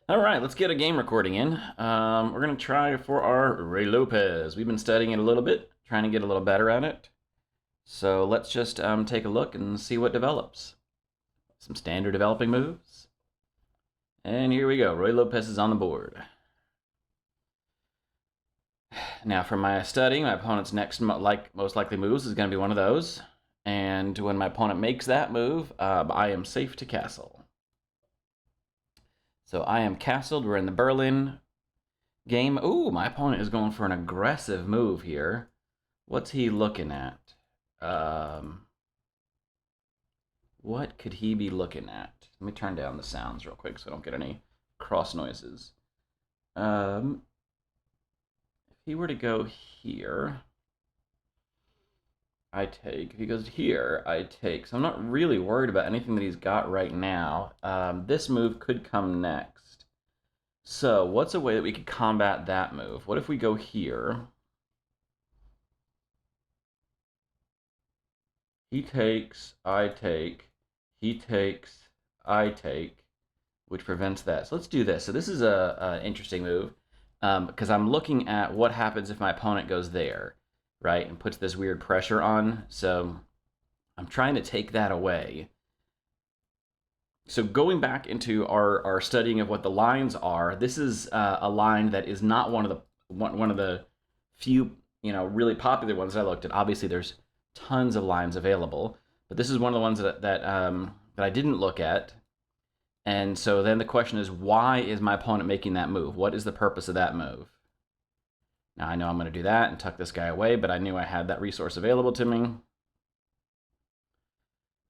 All right, let's get a game recording in. We're going to try for our Ray Lopez. We've been studying it a little bit, trying to get a little better at it. So let's just take a look and see what develops. Some standard developing moves. And here we go. Roy Lopez is on the board. Now for my studying, my opponent's next most likely moves is going to be one of those. And when my opponent makes that move, I am safe to castle. So I am castled. We're in the Berlin game. Ooh, my opponent is going for an aggressive move here. What's he looking at? What could he be looking at? Let me turn down the sounds real quick so I don't get any cross noises. If he were to go here, I take. If he goes here, I take. So I'm not really worried about anything that he's got right now. This move could come next. So what's a way that we could combat that move? What if we go here? He takes, I take, he takes, I take, which prevents that. So let's do this. So this is a interesting move because I'm looking at what happens if my opponent goes there, right, and puts this weird pressure on. So I'm trying to take that away. So going back into our studying of what the lines are, this is a line that is not one of the few really popular ones that I looked at. Obviously, there's tons of lines available, but this is one of the ones that I didn't look at. And so then the question is, why is my opponent making that move? What is the purpose of that move? Now I know I'm going to do that and tuck this guy away, but I knew I had that resource available to me.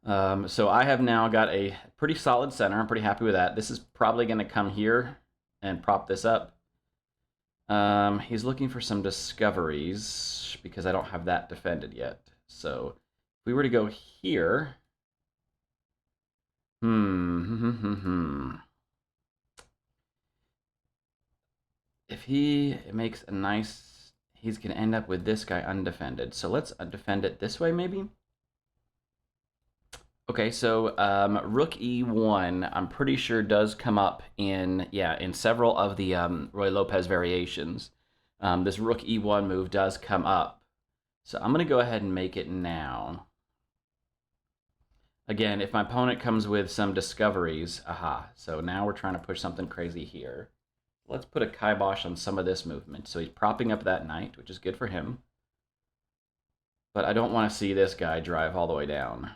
So I have now got a pretty solid center. I'm pretty happy with that. This is probably going to come here and prop this up. He's looking for some discoveries because I don't have that defended yet. So if we were to go here, if he makes a nice, he's going to end up with this guy undefended. So let's defend it this way, maybe. Okay, so Rook E1, I'm pretty sure does come up in several of the Roy Lopez variations. This Rook E1 move does come up. So I'm going to go ahead and make it now. Again, if my opponent comes with some discoveries, so now we're trying to push something crazy here. Let's put a kibosh on some of this movement. So he's propping up that knight, which is good for him. But I don't want to see this guy drive all the way down.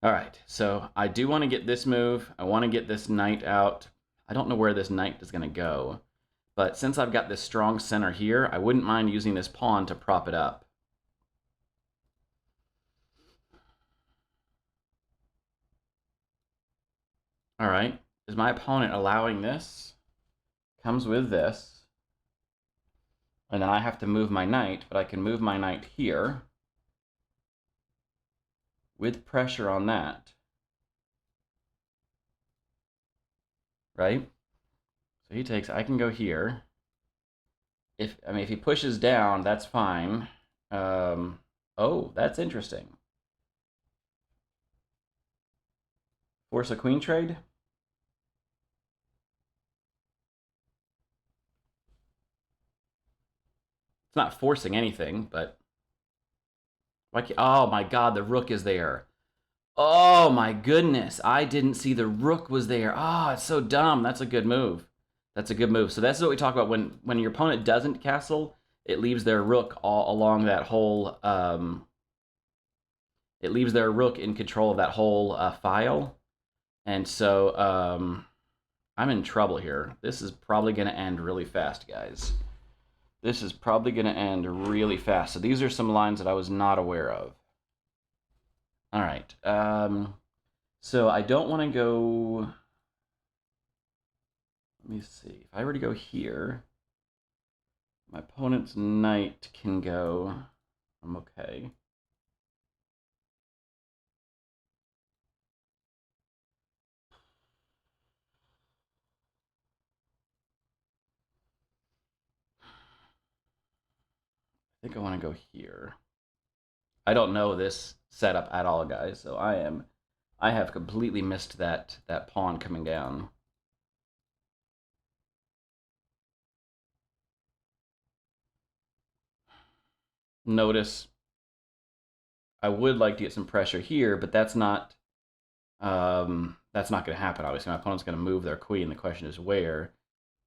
All right, so I do want to get this move. I want to get this knight out. I don't know where this knight is going to go. But since I've got this strong center here, I wouldn't mind using this pawn to prop it up. All right, is my opponent allowing this? Comes with this. And then I have to move my knight, but I can move my knight here with pressure on that. Right? So he takes, I can go here. If he pushes down, that's fine. Oh, that's interesting. Force a queen trade? It's not forcing anything, but... Oh my god, the rook is there. Oh my goodness, I didn't see the rook was there. Oh, it's so dumb. That's a good move. That's a good move. So that's what we talk about when your opponent doesn't castle, it leaves their rook all along that whole... it leaves their rook in control of that whole file. And so I'm in trouble here. This is probably going to end really fast, guys. This is probably going to end really fast. So these are some lines that I was not aware of. All right. So I don't want to go... Let me see. If I were to go here, my opponent's knight can go... I'm okay. I think I want to go here. I don't know this setup at all, guys, so I have completely missed that pawn coming down. notice I would like to get some pressure here, but that's not going to happen. Obviously, my opponent's going to move their queen. The question is where,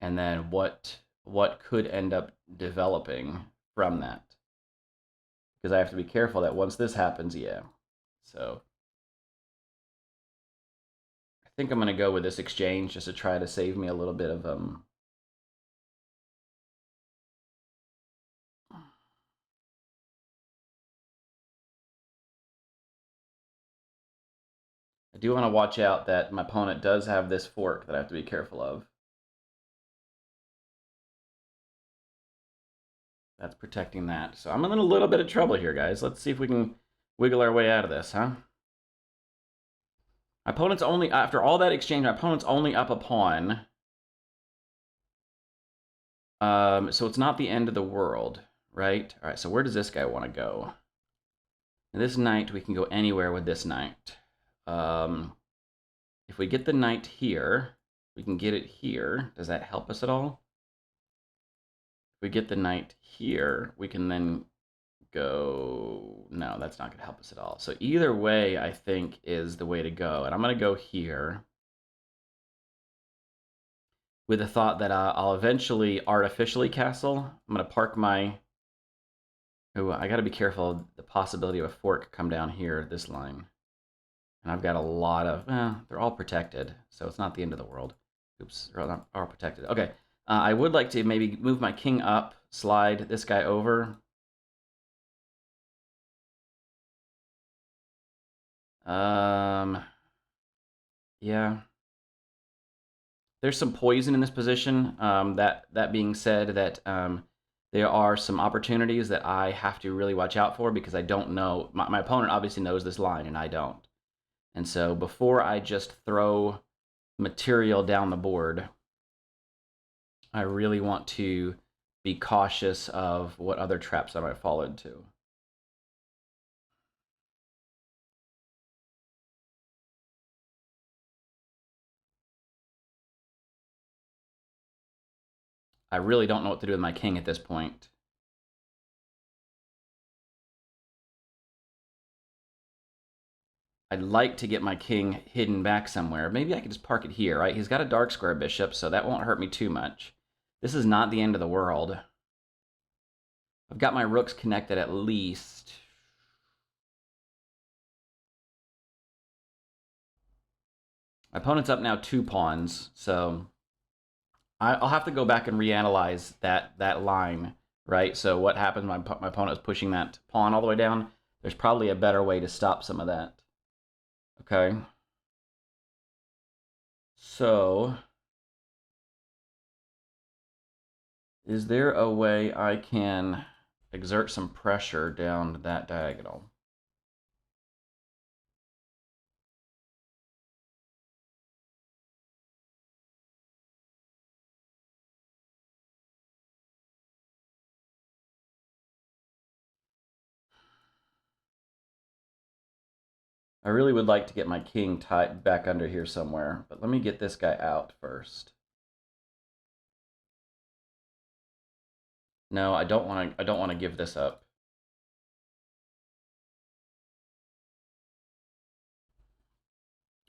and then what could end up developing from that. Because I have to be careful that once this happens, yeah. So I think I'm going to go with this exchange just to try to save me a little bit of I do want to watch out that my opponent does have this fork that I have to be careful of. That's protecting that. So I'm in a little bit of trouble here, guys. Let's see if we can wiggle our way out of this, huh? My opponent's only, after all that exchange, my opponent's only up a pawn. So it's not the end of the world, right? All right, so where does this guy want to go? And this knight, we can go anywhere with this knight. If we get the knight here, we can get it here. Does that help us at all? If we get the knight here, we can then go... No, that's not going to help us at all. So either way, I think, is the way to go. And I'm going to go here with the thought that I'll eventually artificially castle. I'm going to park my... Oh, I got to be careful of the possibility of a fork come down here, this line. And I've got a lot of... they're all protected, so it's not the end of the world. Oops, they're all protected. Okay, I would like to maybe move my king up, slide this guy over. Yeah. There's some poison in this position. That being said, that there are some opportunities that I have to really watch out for because I don't know. My opponent obviously knows this line, and I don't. And so before I just throw material down the board, I really want to be cautious of what other traps I might fall into. I really don't know what to do with my king at this point. I'd like to get my king hidden back somewhere. Maybe I could just park it here, right? He's got a dark square bishop, so that won't hurt me too much. This is not the end of the world. I've got my rooks connected at least. My opponent's up now 2 pawns, so I'll have to go back and reanalyze that line, right? So what happens when my opponent is pushing that pawn all the way down? There's probably a better way to stop some of that. Okay. So, is there a way I can exert some pressure down that diagonal? I really would like to get my king tied back under here somewhere, but let me get this guy out first. No, I don't want to give this up.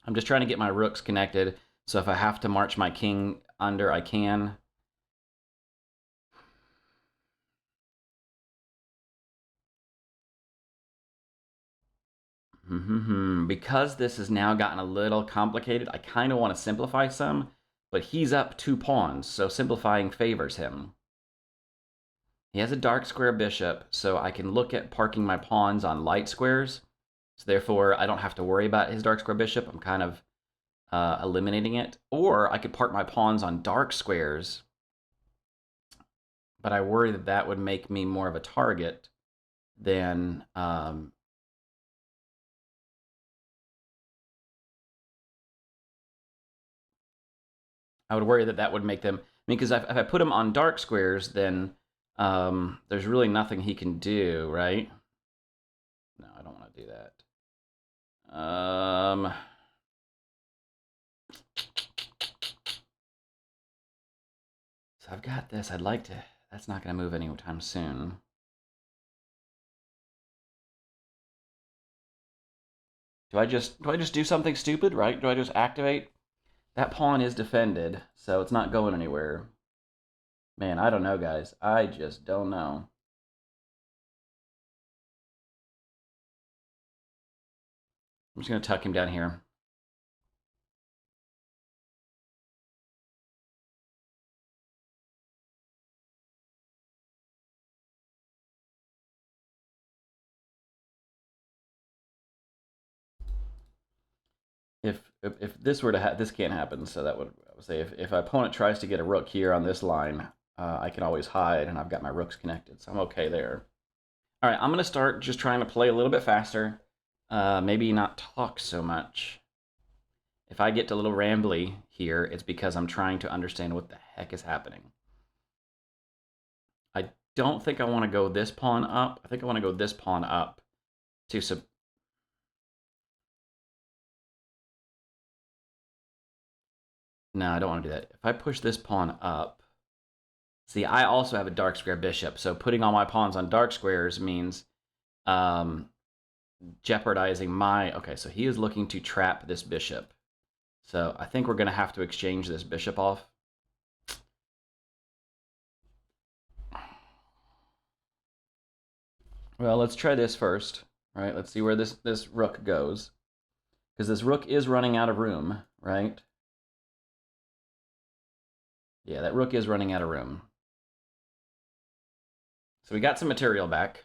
I'm just trying to get my rooks connected, so if I have to march my king under, I can. Because this has now gotten a little complicated, I kind of want to simplify some, but he's up 2 pawns, so simplifying favors him. He has a dark square bishop, so I can look at parking my pawns on light squares. So therefore, I don't have to worry about his dark square bishop. I'm kind of eliminating it. Or I could park my pawns on dark squares, but I worry that that would make me more of a target than... I would worry that that would make them... I mean, because if I put him on dark squares, then there's really nothing he can do, right? No, I don't want to do that. So I've got this. I'd like to... That's not going to move anytime soon. Do I just do something stupid, right? Do I just activate? That pawn is defended, so it's not going anywhere. Man, I don't know, guys. I just don't know. I'm just going to tuck him down here. If this were to this can't happen, so that would I would say if my opponent tries to get a rook here on this line, I can always hide, and I've got my rooks connected, so I'm okay there. All right, I'm gonna start just trying to play a little bit faster, maybe not talk so much. If I get a little rambly here, it's because I'm trying to understand what the heck is happening. I don't think I want to go this pawn up. I think I want to go this pawn up to sub. No, I don't want to do that. If I push this pawn up, see, I also have a dark square bishop, so putting all my pawns on dark squares means jeopardizing my... Okay, so he is looking to trap this bishop. So I think we're going to have to exchange this bishop off. Well, let's try this first, right? Let's see where this rook goes. Because this rook is running out of room, right? Yeah, that rook is running out of room. So we got some material back.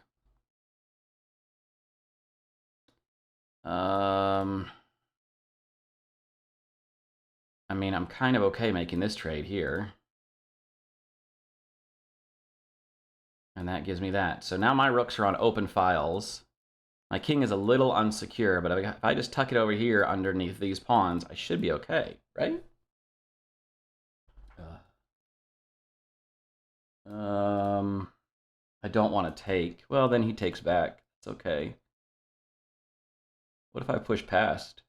I mean, I'm kind of okay making this trade here. And that gives me that. So now my rooks are on open files. My king is a little unsecure, but if I just tuck it over here underneath these pawns, I should be okay, right? I don't want to take. Well, then he takes back. It's okay. What if I push past?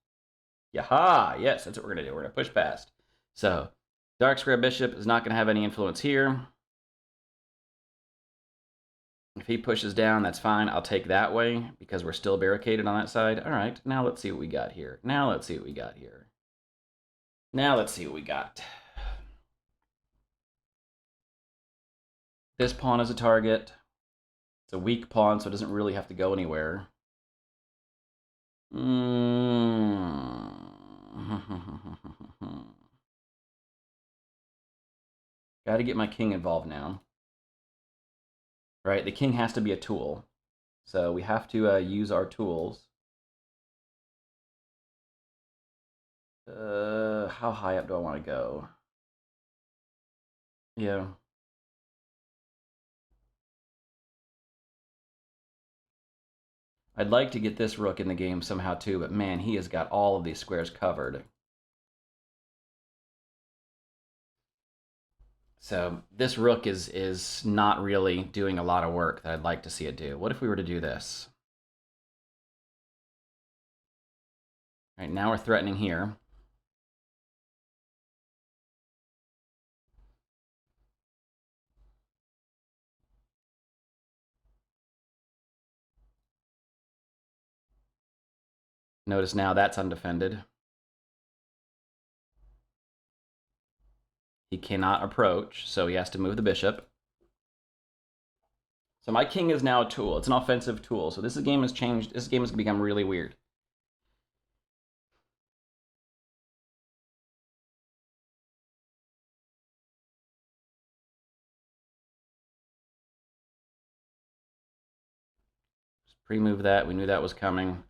Yaha! Yes, that's what we're going to do. We're going to push past. So, dark square bishop is not going to have any influence here. If he pushes down, that's fine. I'll take that way because we're still barricaded on that side. All right, now let's see what we got here. Now let's see what we got here. Now let's see what we got. This pawn is a target. It's a weak pawn, so it doesn't really have to go anywhere. Got to get my king involved now. Right, the king has to be a tool. So we have to use our tools. How high up do I want to go? Yeah. I'd like to get this rook in the game somehow too, but man, he has got all of these squares covered. So this rook is not really doing a lot of work that I'd like to see it do. What if we were to do this? All right, now we're threatening here. Notice now that's undefended. He cannot approach, so he has to move the bishop. So my king is now a tool. It's an offensive tool. So this game has changed. This game has become really weird. Just pre-move that. We knew that was coming.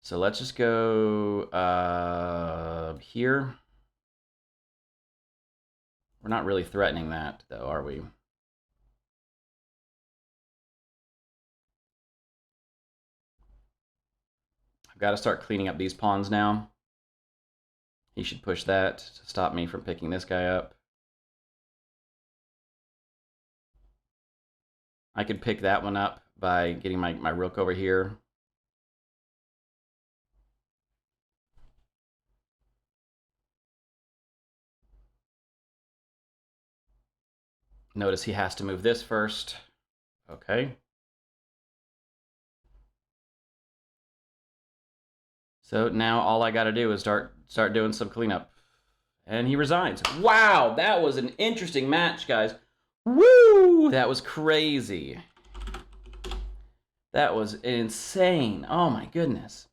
So let's just go here. We're not really threatening that, though, are we? I've got to start cleaning up these pawns now. He should push that to stop me from picking this guy up. I could pick that one up by getting my rook over here. Notice he has to move this first. Okay. So now all I got to do is start doing some cleanup. And he resigns. Wow, that was an interesting match, guys. Woo! That was crazy. That was insane. Oh my goodness.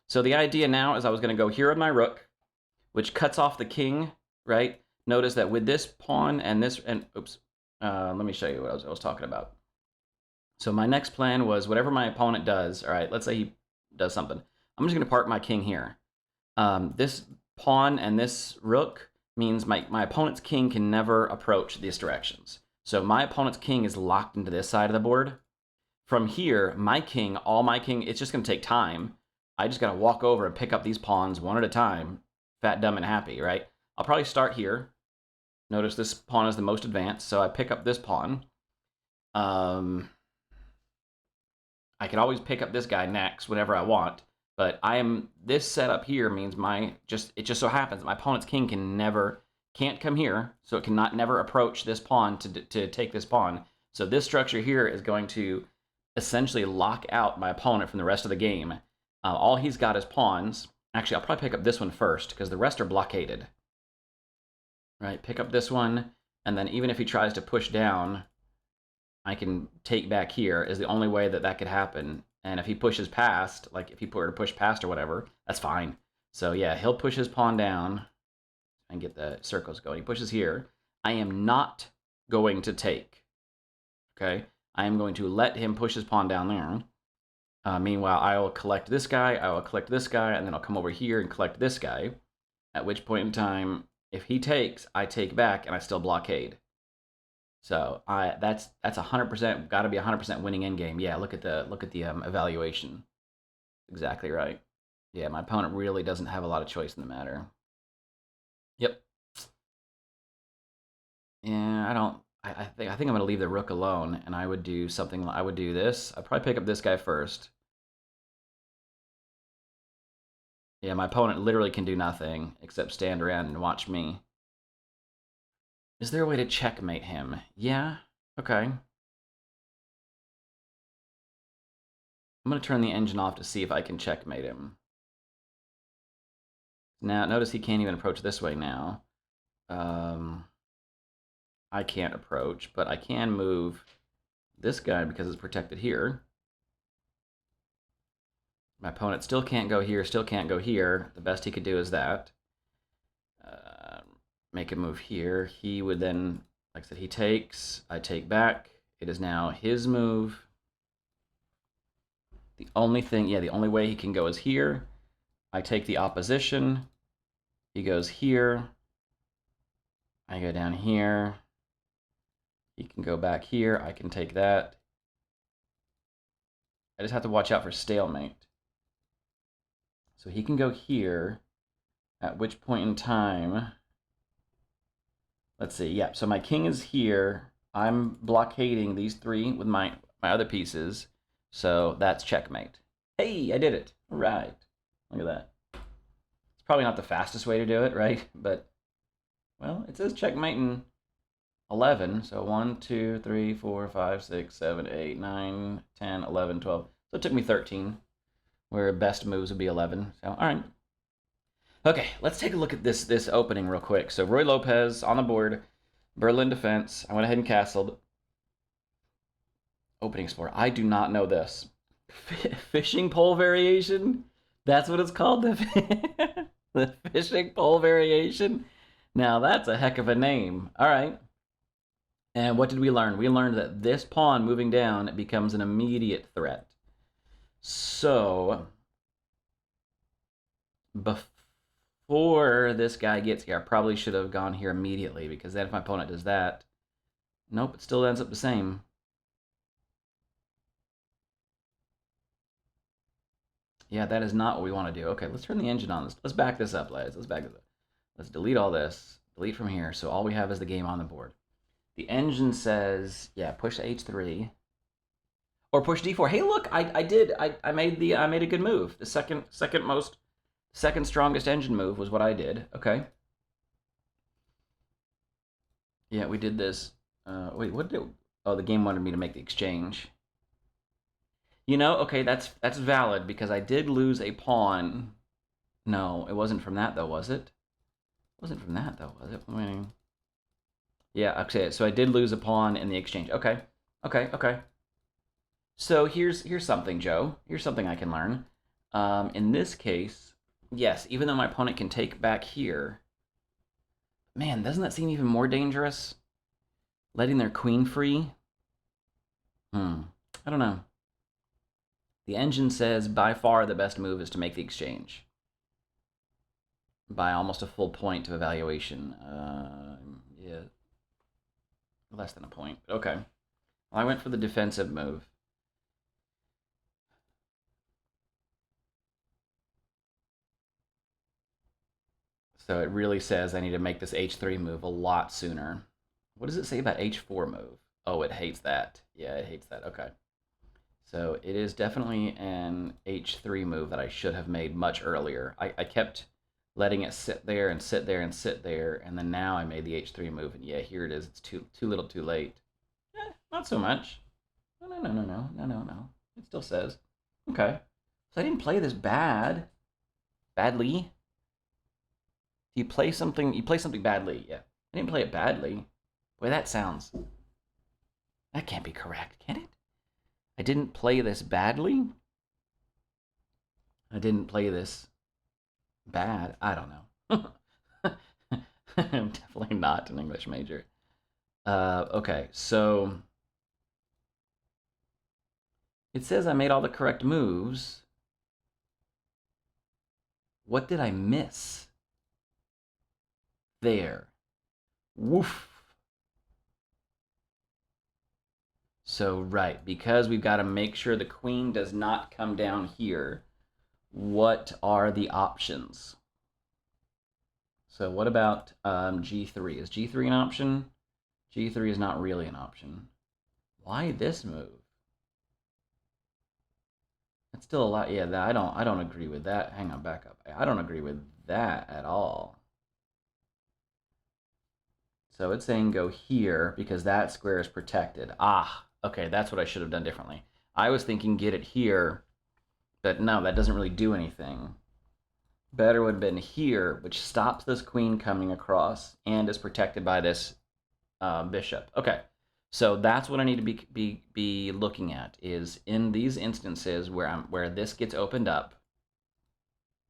So the idea now is I was going to go here with my rook, which cuts off the king, right? Notice that with this pawn and this, and oops, let me show you what I was talking about. So my next plan was whatever my opponent does, all right, let's say he does something. I'm just going to park my king here. This pawn and this rook means my opponent's king can never approach these directions. So my opponent's king is locked into this side of the board. From here, my king, it's just going to take time. I just got to walk over and pick up these pawns one at a time. Fat, dumb, and happy, right? I'll probably start here. Notice this pawn is the most advanced, so I pick up this pawn. I can always pick up this guy next whenever I want, but this setup here means it just so happens that my opponent's king can't come here, so it cannot never approach this pawn to take this pawn. So this structure here is going to essentially lock out my opponent from the rest of the game. All he's got is pawns. Actually, I'll probably pick up this one first because the rest are blockaded. Right, pick up this one, and then even if he tries to push down, I can take back here is the only way that could happen. And if he pushes past, like if he were to push past or whatever, that's fine. So yeah, he'll push his pawn down and get the circles going. He pushes here. I am not going to take. Okay, I am going to let him push his pawn down there. Meanwhile, I will collect this guy, I will collect this guy, and then I'll come over here and collect this guy. At which point in time, if he takes, I take back, and I still blockade. So that's 100%, got to be 100% winning endgame. Yeah, look at the evaluation. Exactly right. Yeah, my opponent really doesn't have a lot of choice in the matter. Yep. Yeah, I think I'm gonna leave the rook alone, and I would do something. I would do this. I'd probably pick up this guy first. Yeah, my opponent literally can do nothing except stand around and watch me. Is there a way to checkmate him? Yeah. Okay. I'm gonna turn the engine off to see if I can checkmate him. Now, notice he can't even approach this way now. I can't approach, but I can move this guy because it's protected here. My opponent still can't go here, still can't go here. The best he could do is that. Make a move here. He would then, like I said, he takes, I take back. It is now his move. The only thing, yeah, the only way he can go is here. I take the opposition. He goes here. I go down here. He can go back here. I can take that. I just have to watch out for stalemate. So he can go here, at which point in time, let's see, yeah, so my king is here. I'm blockading these three with my other pieces, so that's checkmate. Hey, I did it. All right. Look at that. It's probably not the fastest way to do it, right? But, well, it says checkmate in 11, so 1, 2, 3, 4, 5, 6, 7, 8, 9, 10, 11, 12. So it took me 13, where best moves would be 11. So, all right. Okay, let's take a look at this opening real quick. So Roy Lopez on the board, Berlin defense. I went ahead and castled. Opening Explorer. I do not know this. Fishing pole variation? That's what it's called? The fishing pole variation? Now that's a heck of a name. All right. And what did we learn? We learned that this pawn moving down becomes an immediate threat. So, before this guy gets here, I probably should have gone here immediately, because then if my opponent does that, nope, it still ends up the same. Yeah, that is not what we want to do. Okay, let's turn the engine on. Let's back this up, lads. Let's back this up. Let's delete all this. Delete from here. So all we have is the game on the board. The engine says, yeah, push H3 or push D4. Hey, look, I made a good move. The second strongest engine move was what I did. Okay. Yeah, we did this. Wait, what did it? Oh, the game wanted me to make the exchange. You know, okay, that's valid because I did lose a pawn No, it wasn't from that though, was it? It wasn't from that though, was it? I mean, yeah, okay, so I did lose a pawn in the exchange. Okay, okay. So here's something, Joe. Here's something I can learn. In this case, yes, even though my opponent can take back here, man, doesn't that seem even more dangerous? Letting their queen free? Hmm, I don't know. The engine says by far the best move is to make the exchange. By almost a full point of evaluation. Yeah, less than a point. Okay. Well, I went for the defensive move. So it really says I need to make this h3 move a lot sooner. What does it say about h4 move? Oh, it hates that. Yeah, it hates that. Okay. So it is definitely an h3 move that I should have made much earlier. I kept letting it sit there and sit there and sit there, and then now I made the h3 move, and yeah, here it is. It's too little too late. Not so much. No. It still says. Okay. So I didn't play this badly. You play something badly. Yeah. I didn't play it badly. Boy, that can't be correct, can it? I didn't play this badly. I didn't play this bad. I don't know. I'm definitely not an English major. Okay, so it says I made all the correct moves. What did I miss? There. Woof. So, right, because we've got to make sure the queen does not come down here, what are the options? So what about g3? Is g3 an option? g3 is not really an option. Why this move? That's still a lot. Yeah, I don't agree with that. Hang on, back up. I don't agree with that at all. So it's saying go here because that square is protected. Ah, okay, that's what I should have done differently. I was thinking get it here, but no, that doesn't really do anything. Better would have been here, which stops this queen coming across and is protected by this bishop. Okay, so that's what I need to be looking at is in these instances where this gets opened up.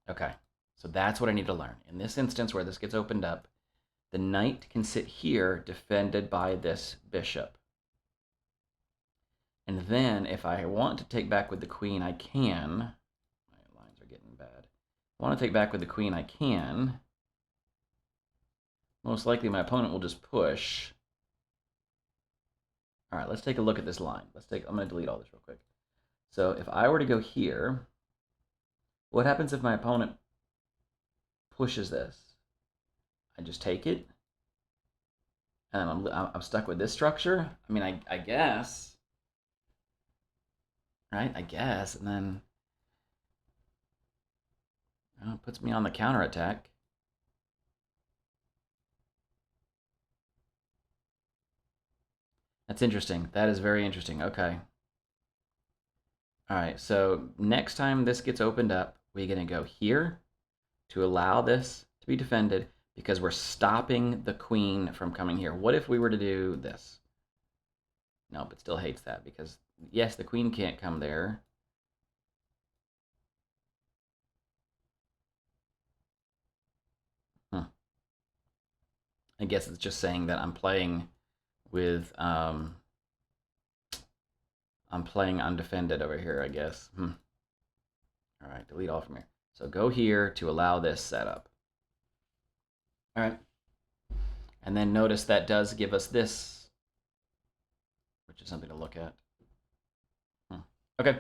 Okay, so that's what I need to learn. In this instance where this gets opened up, the knight can sit here defended by this bishop. And then if I want to take back with the queen, I can. My lines are getting bad. If I want to take back with the queen, I can. Most likely my opponent will just push. All right, let's take a look at this line. I'm going to delete all this real quick. So if I were to go here, what happens if my opponent pushes this? I just take it, and I'm stuck with this structure. I mean, I guess, right? I guess, and then it puts me on the counterattack. That's interesting. That is very interesting. Okay. All right, so next time this gets opened up, we're going to go here to allow this to be defended because we're stopping the queen from coming here. What if we were to do this? Nope, it still hates that because, yes, the queen can't come there. I guess it's just saying that I'm playing with, I'm playing undefended over here, I guess. All right, delete all from here. So go here to allow this setup. All right. And then notice that does give us this, which is something to look at. Okay.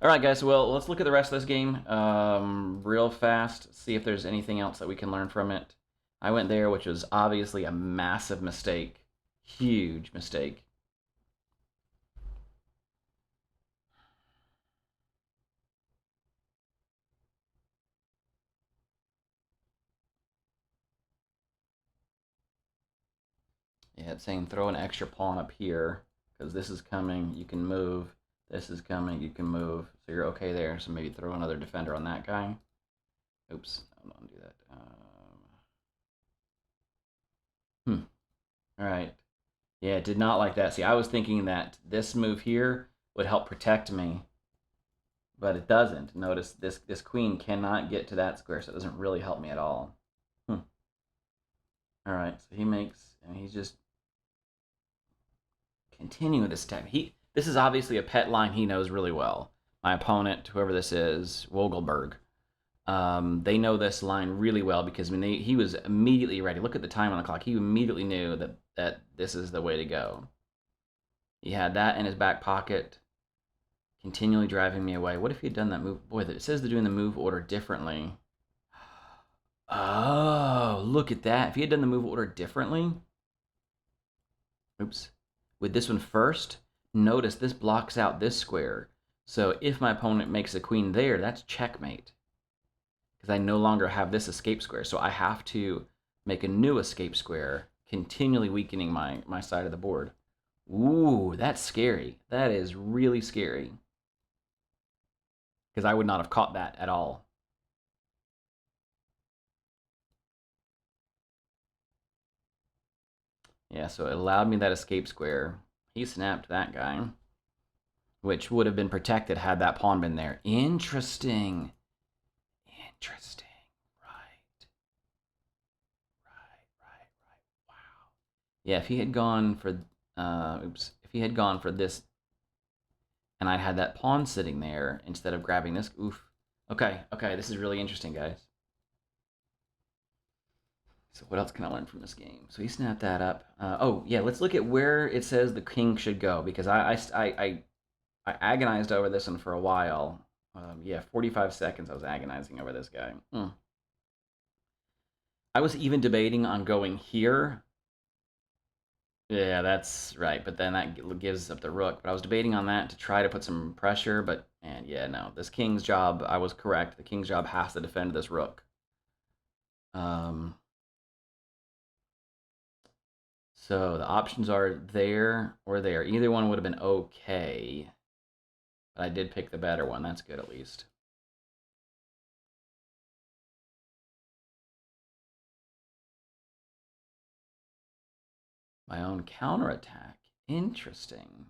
All right, guys. Well, let's look at the rest of this game real fast, see if there's anything else that we can learn from it. I went there, which was obviously a massive mistake. Huge mistake. Yeah, it's saying throw an extra pawn up here because this is coming, you can move. This is coming, you can move. So you're okay there. So maybe throw another defender on that guy. Oops. Don't do that. All right. Yeah, did not like that. See, I was thinking that this move here would help protect me, but it doesn't. Notice this queen cannot get to that square, so it doesn't really help me at all. Hmm. All right, so he makes, and he's just continuing this attack. This is obviously a pet line he knows really well. My opponent, whoever this is, Wogelberg, they know this line really well because he was immediately ready. Look at the time on the clock. He immediately knew that this is the way to go. He had that in his back pocket, continually driving me away. What if he had done that move? Boy, it says they're doing the move order differently. Oh, look at that. If he had done the move order differently, oops, with this one first, notice this blocks out this square. So if my opponent makes a queen there, that's checkmate. Because I no longer have this escape square. So I have to make a new escape square, continually weakening my side of the board. Ooh, that's scary. That is really scary. Because I would not have caught that at all. Yeah, so it allowed me that escape square. He snapped that guy, which would have been protected had that pawn been there. Interesting. Interesting. Right. Right. Wow. Yeah, if he had gone for, if he had gone for this, and I had that pawn sitting there instead of grabbing this, oof. Okay, this is really interesting, guys. So what else can I learn from this game? So he snapped that up. Oh yeah, let's look at where it says the king should go because I agonized over this one for a while. Yeah, 45 seconds I was agonizing over this guy. I was even debating on going here. Yeah, that's right. But then that gives up the rook. But I was debating on that to try to put some pressure. But and yeah, no, this king's job. I was correct. The king's job has to defend this rook. Um, so the options are there or there. Either one would have been okay. But I did pick the better one. That's good at least. My own counterattack. Interesting.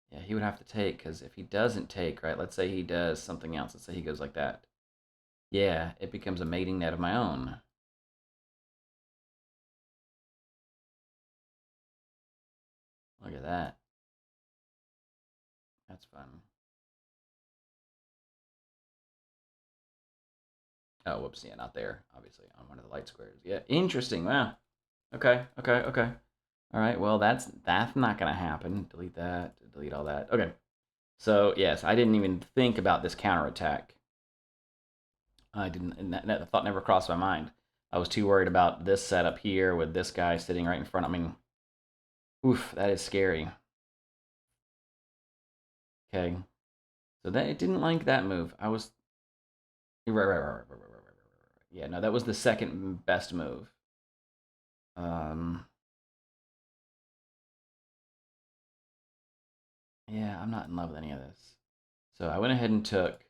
Yeah, he would have to take, because if he doesn't take, right, let's say he does something else. Let's say he goes like that. Yeah, it becomes a mating net of my own. Look at that. That's fun. Oh, whoops, yeah, not there, obviously, on one of the light squares. Yeah, interesting, wow. Okay. All right, well, that's not going to happen. Delete that, delete all that. Okay, so, yes, I didn't even think about this counterattack. I didn't, that thought never crossed my mind. I was too worried about this setup here with this guy sitting right in front. I mean, oof, that is scary. Okay, so that it didn't like that move. I was right. Yeah, no, that was the second best move. Um, yeah, I'm not in love with any of this. So I went ahead and took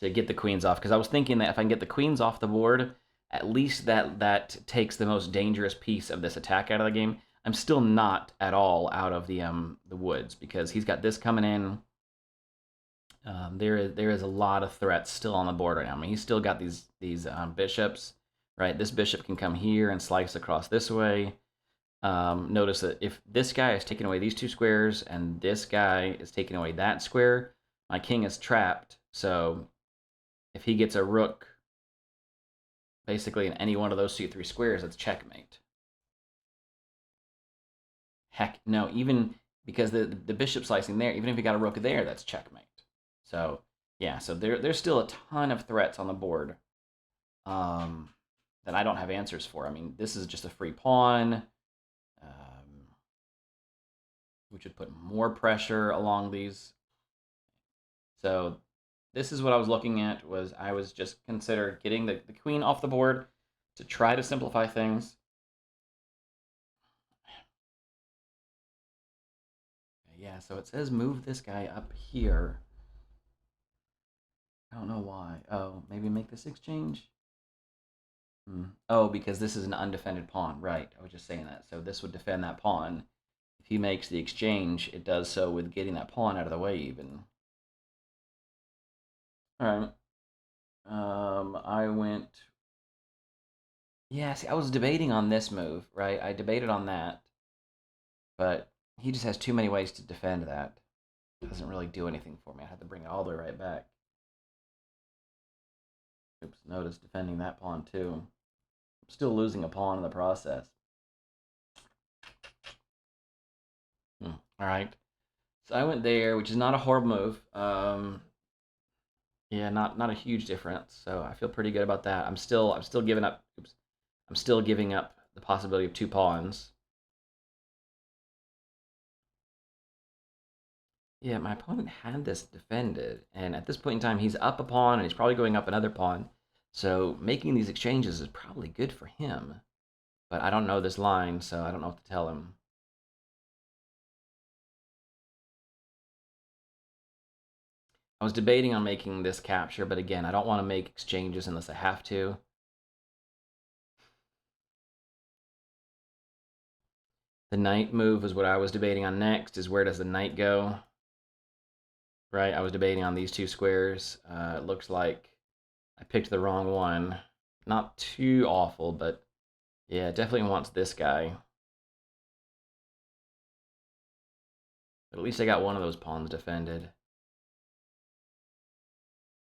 to get the queens off because I was thinking that if I can get the queens off the board, at least that takes the most dangerous piece of this attack out of the game. I'm still not at all out of the woods because he's got this coming in. There is a lot of threats still on the board right now. I mean, he's still got these bishops, right? This bishop can come here and slice across this way. Notice that if this guy is taking away these two squares and this guy is taking away that square, my king is trapped. So if he gets a rook, basically in any one of those three squares, it's checkmate. Heck, no, even because the bishop slicing there, even if he got a rook there, that's checkmate. So yeah, so there's still a ton of threats on the board that I don't have answers for. I mean, this is just a free pawn, which would put more pressure along these. So this is what I was looking at. Was I was just consider getting the queen off the board to try to simplify things. Yeah, so it says move this guy up here. I don't know why. Oh, maybe make this exchange? Oh, because this is an undefended pawn. Right. I was just saying that. So this would defend that pawn. If he makes the exchange, it does so with getting that pawn out of the way even. All right. I went. Yeah, see, I was debating on this move, right? I debated on that, but he just has too many ways to defend that. It doesn't really do anything for me. I have to bring it all the way right back. Oops, notice defending that pawn too. I'm still losing a pawn in the process. All right. So I went there, which is not a horrible move. Yeah, not a huge difference. So I feel pretty good about that. I'm still giving up. Oops, I'm still giving up the possibility of two pawns. Yeah, my opponent had this defended, and at this point in time, he's up a pawn, and he's probably going up another pawn. So making these exchanges is probably good for him. But I don't know this line, so I don't know what to tell him. I was debating on making this capture, but again, I don't want to make exchanges unless I have to. The knight move is what I was debating on next, is where does the knight go? Right, I was debating on these two squares. It looks like I picked the wrong one. Not too awful, but yeah, definitely wants this guy. But at least I got one of those pawns defended.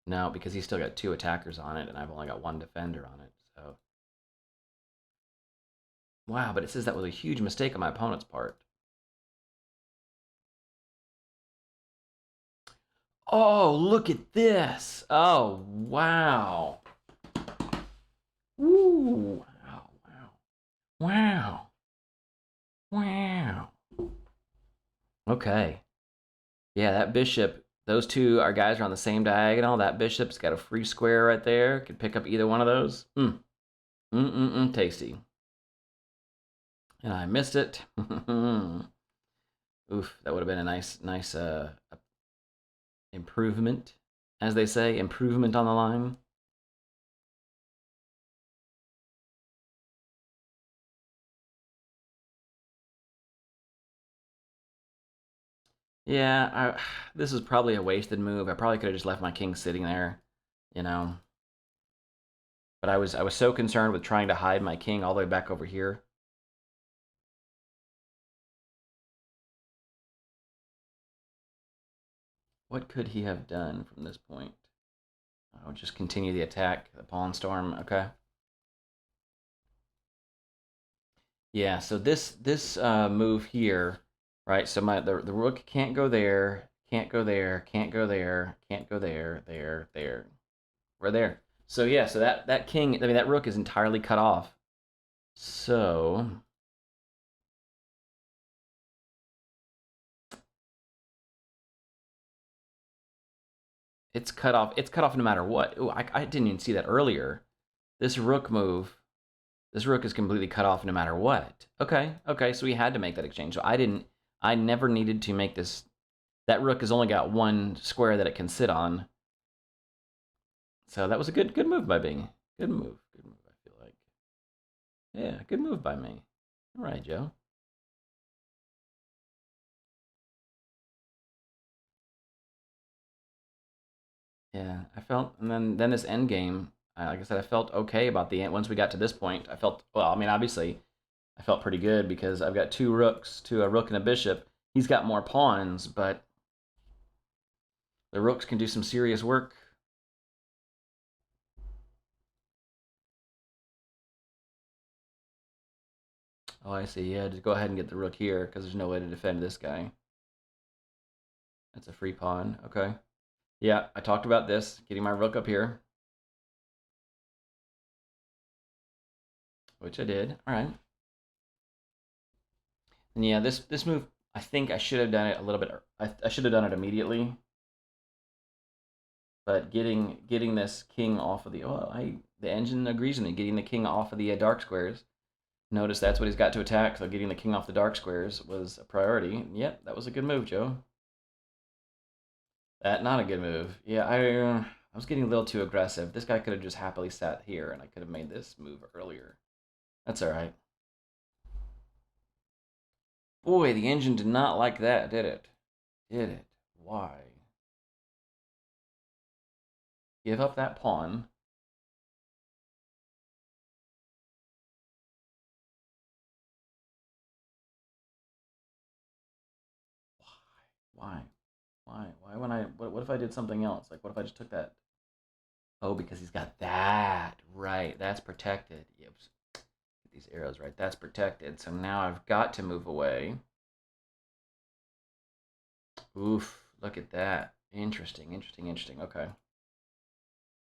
No, because he's still got two attackers on it, and I've only got one defender on it. So, wow, but it says that was a huge mistake on my opponent's part. Oh, look at this. Oh, wow. Woo. Wow, wow. Wow. Wow. Okay. Yeah, that bishop, those two our guys are on the same diagonal. That bishop's got a free square right there. Could pick up either one of those. Tasty. And I missed it. Oof, that would have been a nice improvement, as they say, improvement on the line. Yeah, this is probably a wasted move. I probably could have just left my king sitting there, you know. But I was so concerned with trying to hide my king all the way back over here. What could he have done from this point? I'll just continue the attack, the pawn storm. Okay. Yeah. So this move here, right? So the rook can't go there, can't go there, can't go there, can't go there, there. We're there. So yeah. So that king, I mean that rook is entirely cut off. So it's cut off. It's cut off no matter what. Ooh, I didn't even see that earlier. This rook move. This rook is completely cut off no matter what. Okay. So we had to make that exchange. So I didn't. I never needed to make this. That rook has only got one square that it can sit on. So that was a good move by Bing. Good move. Good move. I feel like. Yeah, good move by me. All right, Joe. Yeah, I felt, and then this end game. Like I said, I felt okay about the end. Once we got to this point, I felt well. I mean, obviously, I felt pretty good because I've got two rooks, a rook and a bishop. He's got more pawns, but the rooks can do some serious work. Oh, I see. Yeah, just go ahead and get the rook here because there's no way to defend this guy. That's a free pawn. Okay. Yeah, I talked about this, getting my rook up here, which I did. All right. And yeah, this move, I think I should have done it a little bit. I should have done it immediately. But getting this king off of the engine agrees with me. Getting the king off of the dark squares. Notice that's what he's got to attack. So getting the king off the dark squares was a priority. Yep, that was a good move, Joe. That not a good move. Yeah, I was getting a little too aggressive. This guy could have just happily sat here, and I could have made this move earlier. That's all right. Boy, the engine did not like that, did it? Did it? Why? Give up that pawn. Why? Why? Why when I what if I did something else? Like what if I just took that? Oh, because he's got that. Right. That's protected. Yep. Get these arrows right. That's protected. So now I've got to move away. Oof. Look at that. Interesting, interesting, interesting. Okay.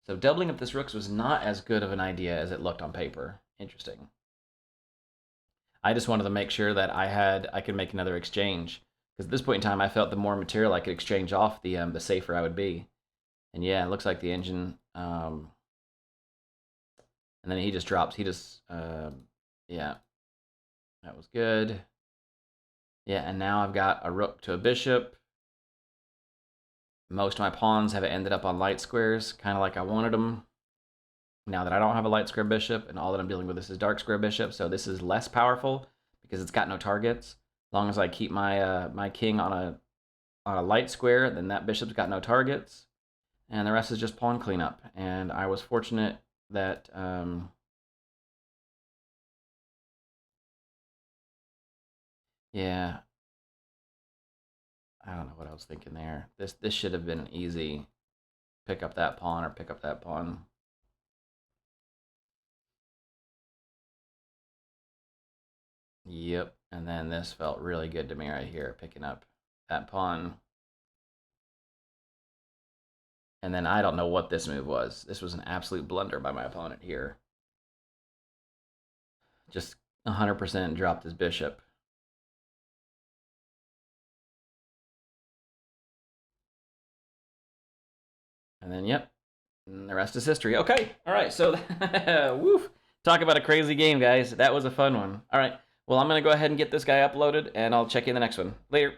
So doubling up this rooks was not as good of an idea as it looked on paper. Interesting. I just wanted to make sure that I could make another exchange because at this point in time I felt the more material I could exchange off, the safer I would be. And yeah, it looks like the engine. And then he just drops. He just yeah, that was good. Yeah, and now I've got a rook to a bishop. Most of my pawns have ended up on light squares, kind of like I wanted them. Now that I don't have a light square bishop, and all that I'm dealing with is dark square bishop, so this is less powerful because it's got no targets. As long as I keep my my king on a light square, then that bishop's got no targets, and the rest is just pawn cleanup. And I was fortunate that yeah, I don't know what I was thinking there. This should have been easy. Pick up that pawn or pick up that pawn. Yep, and then this felt really good to me right here, picking up that pawn. And then I don't know what this move was. This was an absolute blunder by my opponent here. Just 100% dropped his bishop. And then, yep, and the rest is history. Okay, all right, so, woof. Talk about a crazy game, guys. That was a fun one. All right, well, I'm going to go ahead and get this guy uploaded, and I'll check you in the next one. Later.